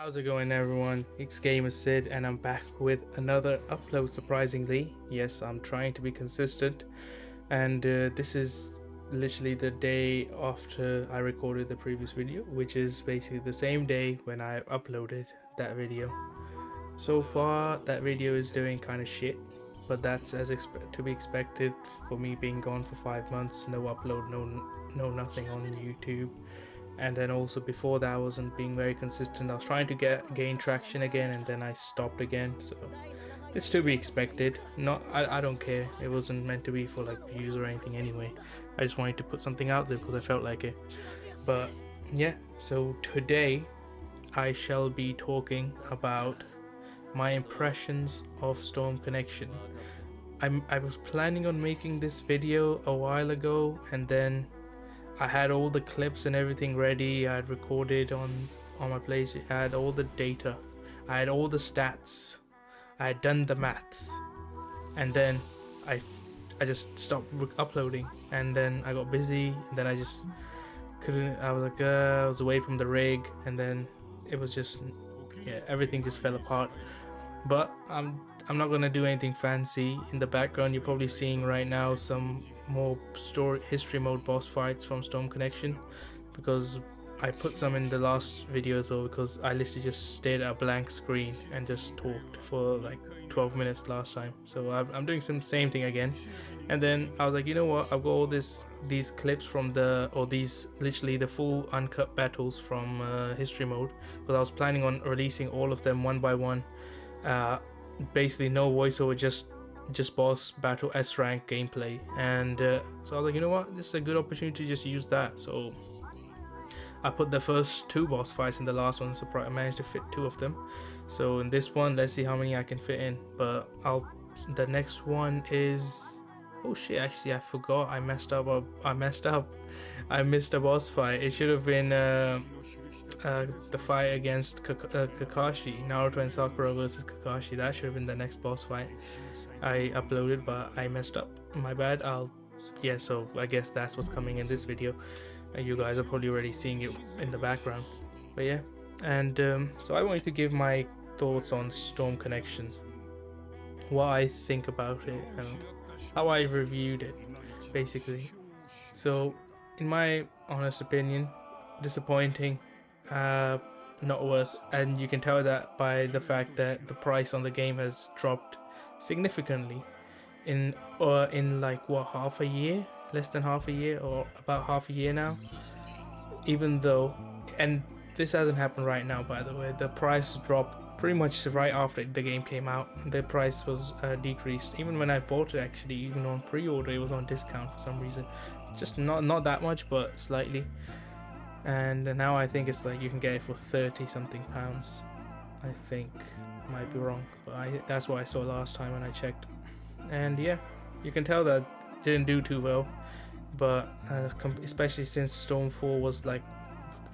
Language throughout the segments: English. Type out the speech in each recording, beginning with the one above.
How's it going, everyone? It's Gamer Sid and I'm back with another upload. Surprisingly, yes, I'm trying to be consistent, and this is literally the day after I recorded the previous video, which is basically the same day when I uploaded that video. So far that video is doing kind of shit, but that's as to be expected for me being gone for 5 months. No upload, no nothing on YouTube. And then also before that I wasn't being very consistent. I was trying to gain traction again, and then I stopped again, so it's to be expected. I don't care, it wasn't meant to be for like views or anything anyway. I just wanted to put something out there because I felt like it. But yeah, so today I shall be talking about my impressions of Storm Connection. I was planning on making this video a while ago, and then I had all the clips and everything ready. I had recorded on my place. I had all the data. I had all the stats. I had done the maths, and then I just stopped uploading. And then I got busy. And then I just couldn't. I was like, I was away from the rig, and then it was just, yeah, everything just fell apart. But I'm not gonna do anything fancy. In the background, you're probably seeing right now some more history mode boss fights from Storm Connection, because I put some in the last video as well, because I literally just stared at a blank screen and just talked for like 12 minutes last time. So I'm doing some same thing again. And then I was like, you know what, I've got all these clips from these literally the full uncut battles from history mode, because I was planning on releasing all of them one by one. Basically no voiceover, just boss battle S rank gameplay. And so I was like, you know what, this is a good opportunity to just use that. So I put the first 2 boss fights in the last one, so I managed to fit 2 of them. So in this one, let's see how many I can fit in. But the next one is, oh shit, actually I forgot, I messed up. I missed a boss fight. It should have been the fight against Kakashi, Naruto and Sakura versus Kakashi. That should have been the next boss fight I uploaded, but I messed up, my bad. So I guess that's what's coming in this video. You guys are probably already seeing it in the background. But yeah, and so I wanted to give my thoughts on Storm Connection, what I think about it, and how I reviewed it basically. So in my honest opinion, disappointing, not worth. And you can tell that by the fact that the price on the game has dropped significantly in like what, half a year, less than half a year, or about half a year now. Even though, and this hasn't happened right now, by the way, the price dropped pretty much right after the game came out. The price was decreased. Even when I bought it, actually, even on pre-order, it was on discount for some reason. Just not that much, but slightly. And now I think it's like you can get it for 30 something pounds. I think, might be wrong, but that's what I saw last time when I checked. And yeah, you can tell that it didn't do too well. But especially since Storm 4 was like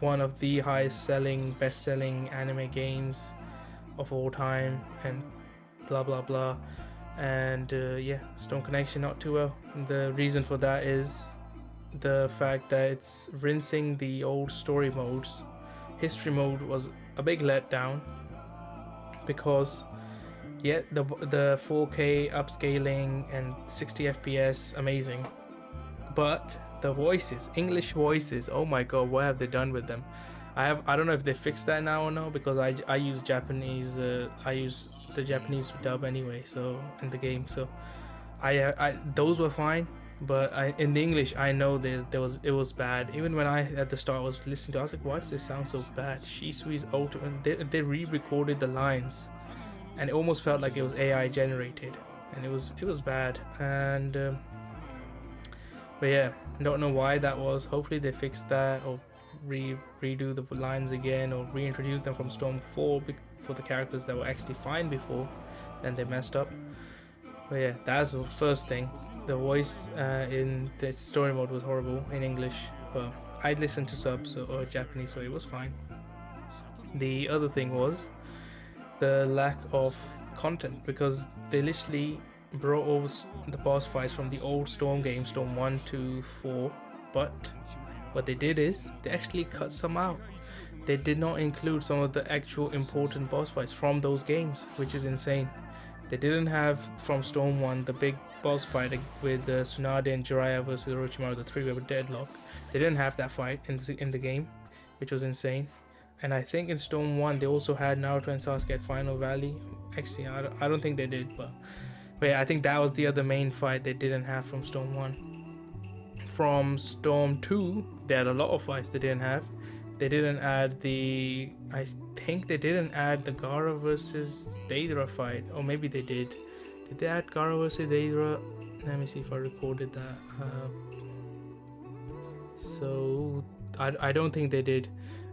one of the highest selling, best selling anime games of all time, and blah blah blah. And yeah, Storm Connection not too well. The reason for that is the fact that it's rinsing the old story modes. History mode was a big letdown, because yeah, the 4K upscaling and 60 FPS, amazing, but the voices, English voices, oh my god, what have they done with them? I don't know if they fixed that now or no, because I use Japanese, I use the Japanese dub anyway, so in the game, so I those were fine. But in the English, I know it was bad. Even when I at the start was listening to it, I was like, why does this sound so bad? Shisui's ultimate, they re-recorded the lines, and it almost felt like it was AI generated, and it was bad. And but yeah, don't know why that was. Hopefully they fixed that, or redo the lines again, or reintroduce them from Storm 4 for the characters that were actually fine before, then they messed up. But yeah, that's the first thing. The voice in the story mode was horrible in English, but I listened to subs or Japanese, so it was fine. The other thing was the lack of content, because they literally brought over the boss fights from the old Storm game, Storm 1 to 4, but what they did is they actually cut some out. they did not include some of the actual important boss fights from those games, which is insane. They didn't have from Storm 1 the big boss fight with Tsunade and Jiraiya versus Orochimaru, the three-way deadlock. They didn't have that fight in the game, which was insane. And I think in Storm 1 they also had Naruto and Sasuke at Final Valley. Actually, I don't think they did, but yeah, I think that was the other main fight they didn't have from Storm 1. From Storm 2, they had a lot of fights they didn't have. They didn't add the... I think they didn't add the Gaara versus Deidara fight. Or maybe they did. Did they add Gaara versus Deidara? Let me see if I recorded that. So... I don't think they did.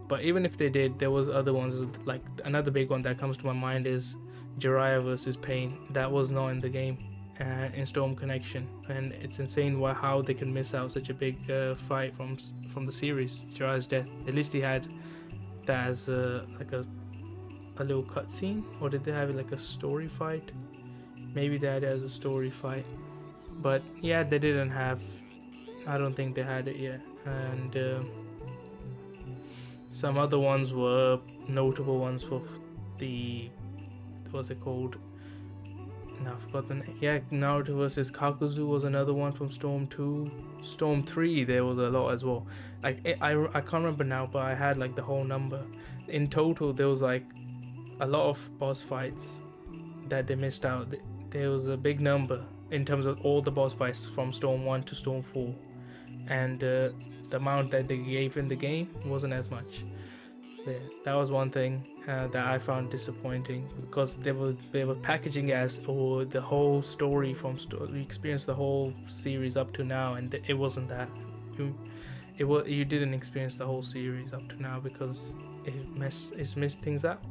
But even if they did, there was other ones. Like, another big one that comes to my mind is Jiraiya versus Pain. That was not in the game. In Storm Connection, and it's insane how they can miss out such a big fight from the series. Jiraiya's death. At least he had that as like a little cutscene, or did they have it like a story fight? Maybe they had it as a story fight, but yeah, they didn't have. I don't think they had it yet, and some other ones were notable ones for the what's it called? No, I forgot the name. Yeah, Naruto versus Kakuzu was another one from Storm 2. Storm 3, there was a lot as well. Like, I can't remember now, but I had like the whole number. In total, there was like a lot of boss fights that they missed out. There was a big number in terms of all the boss fights from Storm 1 to Storm 4. And the amount that they gave in the game wasn't as much. Yeah, that was one thing that I found disappointing, because they were packaging as the whole story from we experienced the whole series up to now, and it wasn't that. You didn't experience the whole series up to now because it's missed things out.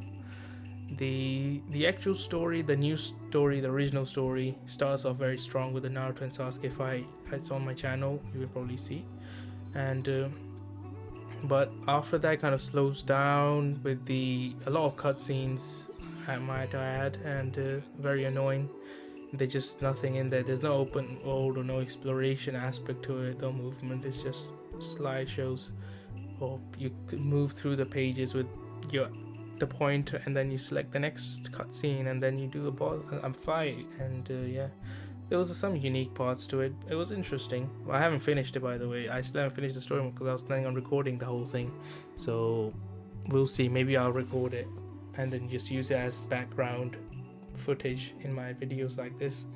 The actual story, the new story, the original story starts off very strong with the Naruto and Sasuke fight. It's on my channel, you will probably see, and but after that kind of slows down with a lot of cutscenes, I might add, and very annoying. There's just nothing in there. There's no open world or no exploration aspect to it, no movement. It's just slideshows, or you move through the pages with the pointer, and then you select the next cutscene, and then you do a fight, and yeah. There was some unique parts to it. It was interesting. Well, I haven't finished it, by the way. I still haven't finished the story mode because I was planning on recording the whole thing. So we'll see. Maybe I'll record it and then just use it as background footage in my videos like this.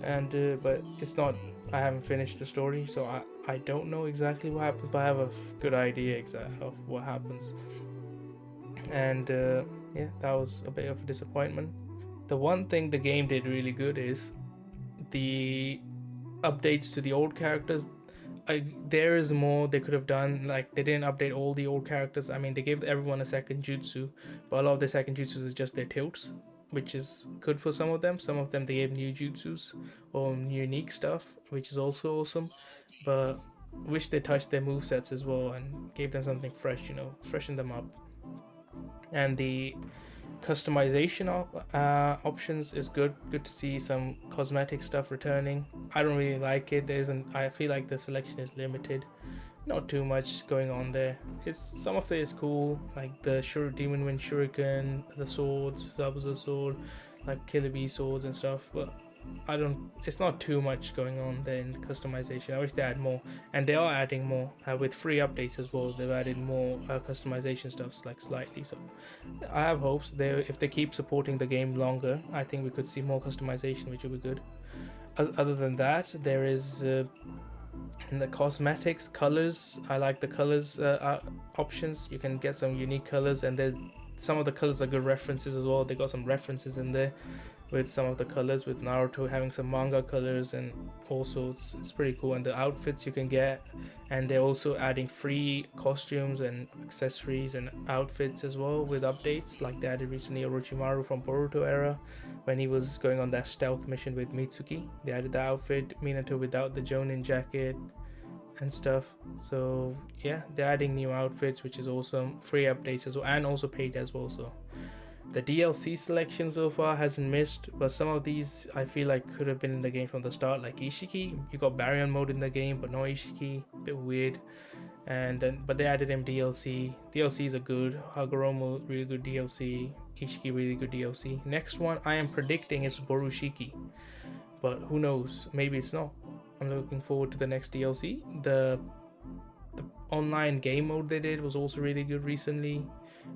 And but it's not. I haven't finished the story, so I don't know exactly what happens, but I have a good idea of what happens. And yeah, that was a bit of a disappointment. The one thing the game did really good is the updates to the old characters. There is more they could have done. Like, they didn't update all the old characters. I mean, they gave everyone a second jutsu, but a lot of the second jutsus is just their tilts, which is good for some of them. Some of them they gave new jutsus or unique stuff, which is also awesome, but wish they touched their movesets as well and gave them something fresh, freshen them up. And the customization options is good to see some cosmetic stuff returning. I don't really like it. I feel like the selection is limited, not too much going on there. Some of it is cool, like the Demon Wind Shuriken, the swords, Zabuza sword, like Killer Bee swords and stuff, but it's not too much going on there in customization. I wish they add more, and they are adding more with free updates as well. They've added more customization stuff, like slightly. So I have hopes if they keep supporting the game longer, I think we could see more customization, which will be good. Other than that, there is in the cosmetics, colors. I like the colors options. You can get some unique colors, and some of the colors are good references as well. They got some references in there with some of the colors, with Naruto having some manga colors, and also it's pretty cool. And the outfits you can get, and they're also adding free costumes and accessories and outfits as well with updates, like they added recently Orochimaru from Boruto era when he was going on that stealth mission with Mitsuki. They added the outfit, Minato without the Jonin jacket and stuff. So yeah, they're adding new outfits, which is awesome. Free updates as well, and also paid as well. So the DLC selection so far hasn't missed, but some of these I feel like could have been in the game from the start, like Ishiki. You got Baryon mode in the game, but no Ishiki, a bit weird. and then but they added him DLC. DLCs are good. Hagoromo really good DLC. Ishiki really good DLC. Next one I am predicting is Borushiki, but who knows? Maybe it's not. I'm looking forward to the next DLC. The online game mode they did was also really good recently,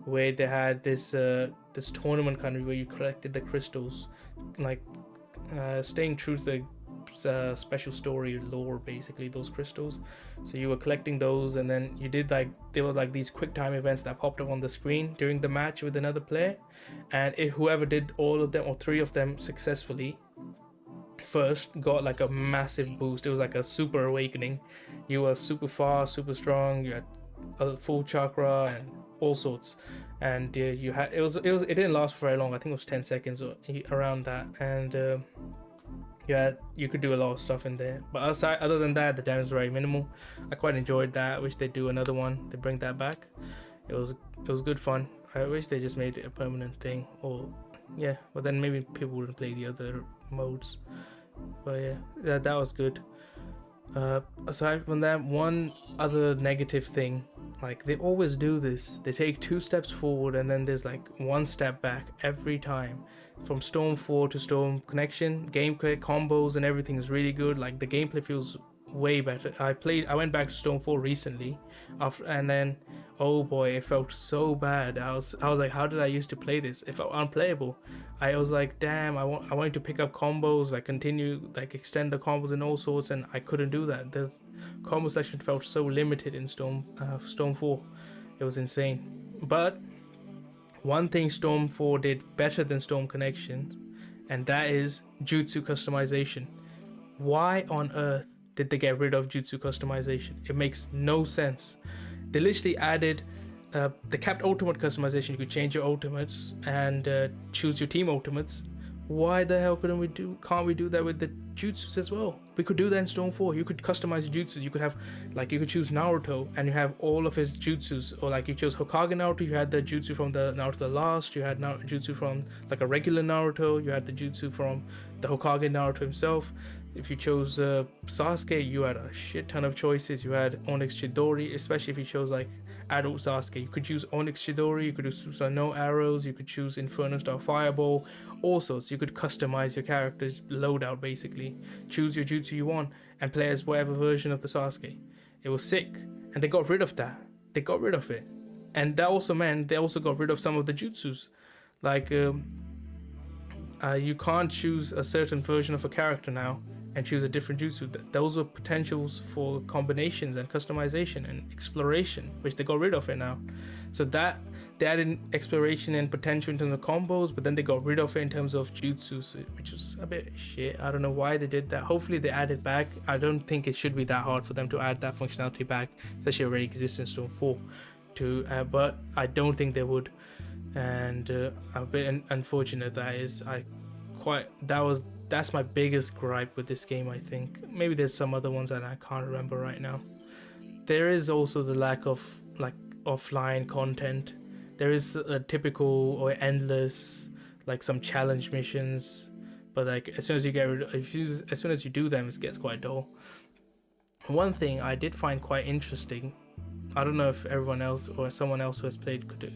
where they had this this tournament kind of where you collected the crystals, like staying true to the special story lore, basically those crystals. So you were collecting those, and then you did like there were like these quick time events that popped up on the screen during the match with another player, and whoever did all of them or 3 of them successfully first got like a massive boost. It was like a super awakening. You were super fast, super strong, you had a full chakra and all sorts, and you had it didn't last for very long. I think it was 10 seconds or around that, and you could do a lot of stuff in there, but other than that, the damage was very minimal. I quite enjoyed that. I wish they'd do another one to bring that back. It was good fun. I wish they just made it a permanent thing, or yeah, but then maybe people wouldn't play the other modes. But yeah, that was good. Aside from that, one other negative thing, like they always do this, they take 2 steps forward and then there's like 1 step back every time. From Storm 4 to Storm Connection, gameplay combos and everything is really good. Like the gameplay feels way better. I went back to Storm 4 recently and then oh boy, it felt so bad. I was like, how did I used to play this? It felt unplayable. I was like, damn, I wanted to pick up combos, like continue, like extend the combos and all sorts, and I couldn't do that. The combo selection felt so limited in Storm 4. It was insane. But one thing Storm 4 did better than Storm Connections, and that is jutsu customization. Why on earth did they get rid of jutsu customization? It makes no sense. They literally added they kept ultimate customization. You could change your ultimates and choose your team ultimates. Why the hell can't we do that with the jutsus as well? We could do that in Storm 4. You could customize your jutsus. You could have, like, you could choose Naruto and you have all of his jutsus, or like you chose Hokage Naruto, you had the jutsu from the Naruto the Last, you had jutsu from like a regular Naruto, you had the jutsu from the Hokage Naruto himself. If you chose Sasuke, you had a shit ton of choices. You had Onyx Chidori, especially if you chose like adult Sasuke. You could choose Onyx Chidori, you could choose no arrows, you could choose Inferno Star Fireball, all sorts. You could customize your character's loadout, basically. Choose your jutsu you want and play as whatever version of the Sasuke. It was sick. And they got rid of that. They got rid of it. And that also meant they also got rid of some of the jutsus. Like, you can't choose a certain version of a character now and choose a different jutsu. Those were potentials for combinations and customization and exploration, which they got rid of it now. So that they added exploration and potential in terms of combos, but then they got rid of it in terms of jutsus, which was a bit shit. I don't know why they did that. Hopefully they add it back. I don't think it should be that hard for them to add that functionality back, especially already exists in Storm 4. But I don't think they would, and a bit unfortunate that is. That's my biggest gripe with this game, I think. Maybe there's some other ones that I can't remember right now. There is also the lack of like offline content. There is a typical or endless, like some challenge missions, but like as soon as you do them, it gets quite dull. One thing I did find quite interesting, I don't know if everyone else or someone else who has played could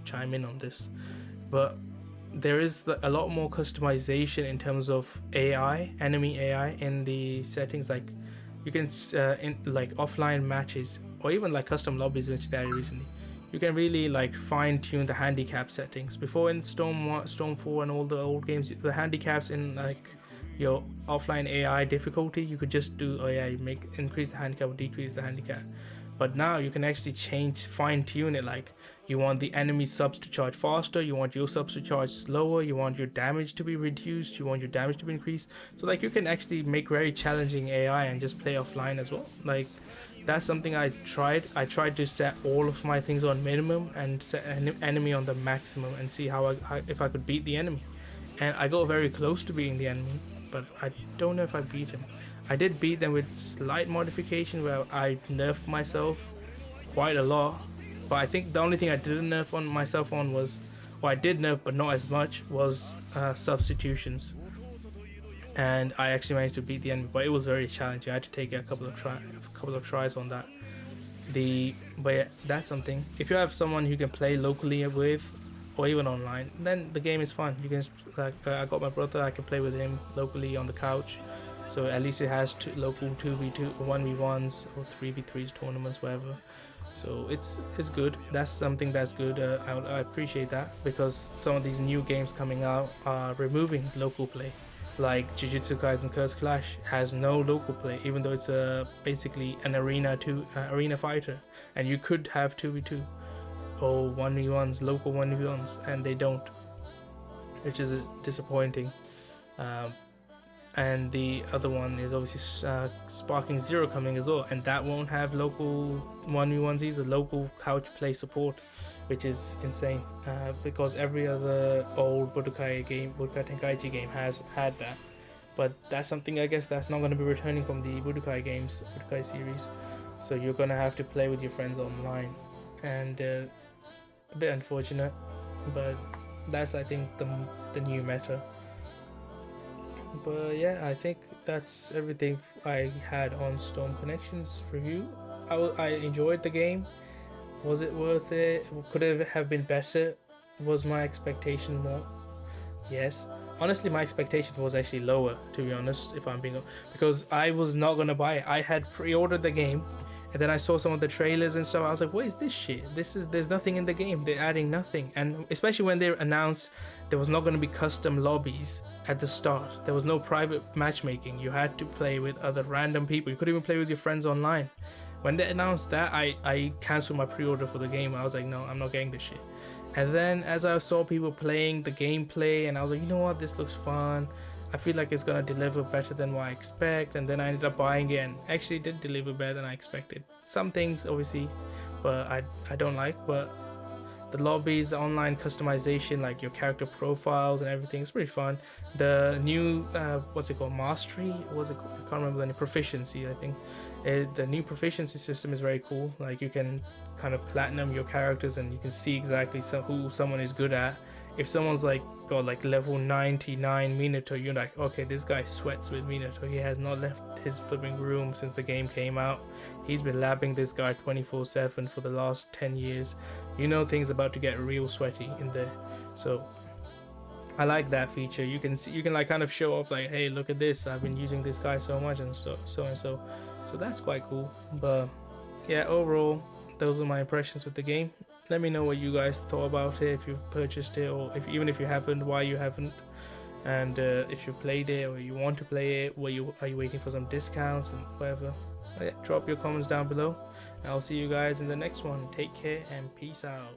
chime in on this, but there is a lot more customization in terms of enemy AI in the settings. Like you can in like offline matches or even like custom lobbies, which they added recently, you can really like fine tune the handicap settings. Before in Storm 4 and all the old games, the handicaps in like your offline AI difficulty, you could just do increase the handicap or decrease the handicap. But now you can actually fine tune it. Like you want the enemy subs to charge faster, you want your subs to charge slower, you want your damage to be reduced, you want your damage to be increased. So like you can actually make very challenging AI and just play offline as well. Like that's something I tried. I tried to set all of my things on minimum and set an enemy on the maximum and see if I could beat the enemy. And I got very close to beating the enemy, but I don't know if I beat him. I did beat them with slight modification where I nerfed myself quite a lot, but I think the only thing I didn't nerf on myself on was, or I did nerf but not as much, was substitutions. And I actually managed to beat the enemy, but it was very challenging. I had to take a couple of tries on that. But yeah, that's something. If you have someone you can play locally with, or even online, then the game is fun. You can like I got my brother. I can play with him locally on the couch. So at least it has local 2v2, 1v1s, or 3v3s tournaments, whatever. So it's good. That's something that's good. I appreciate that, because some of these new games coming out are removing local play. Like Jujutsu Kaisen Curse Clash has no local play, even though it's basically an arena fighter, and you could have 2v2 or 1v1s, local 1v1s, and they don't, which is disappointing. Um, and the other one is obviously Sparking Zero coming as well, and that won't have local 1v1s either, local couch play support, which is insane, because every other old Budokai Tenkaichi game has had that. But that's something I guess that's not going to be returning from the Budokai series, so you're going to have to play with your friends online, and a bit unfortunate, but that's, I think, the new meta. But yeah, I think that's everything I had on Storm Connections review. I enjoyed the game. Was it worth it? Could it have been better? Was my expectation more? Yes. Honestly, my expectation was actually lower, to be honest, if I'm being, because I was not gonna buy it. I had pre-ordered the game, and then I saw some of the trailers and stuff. I was like, what is this shit? There's nothing in the game. They're adding nothing. And especially when they announced there was not going to be custom lobbies at the start. There was no private matchmaking. You had to play with other random people. You couldn't even play with your friends online. When they announced that, I canceled my pre-order for the game. I was like, no, I'm not getting this shit. And then as I saw people playing the gameplay, and I was like, you know what, this looks fun. I feel like it's gonna deliver better than what I expect, and then I ended up buying it, and actually did deliver better than I expected. Some things obviously, but I don't like, but the lobbies, the online customization, like your character profiles and everything, is pretty fun. The new what's it called, mastery? What's it called? I can't remember the name. Proficiency, I think. The new proficiency system is very cool. Like you can kind of platinum your characters, and you can see exactly who someone is good at. If someone's like got like level 99 Minato, you're like, okay, this guy sweats with Minato. He has not left his flipping room since the game came out. He's been labbing this guy 24/7 for the last 10 years. You know things about to get real sweaty in there. So I like that feature. You can see, you can like kind of show off like, hey, look at this. I've been using this guy so much, and so. So that's quite cool. But yeah, overall, those are my impressions with the game. Let me know what you guys thought about it, if you've purchased it, or even if you haven't, why you haven't, and if you've played it or you want to play it, are you waiting for some discounts and whatever. But yeah, drop your comments down below, and I'll see you guys in the next one. Take care and peace out.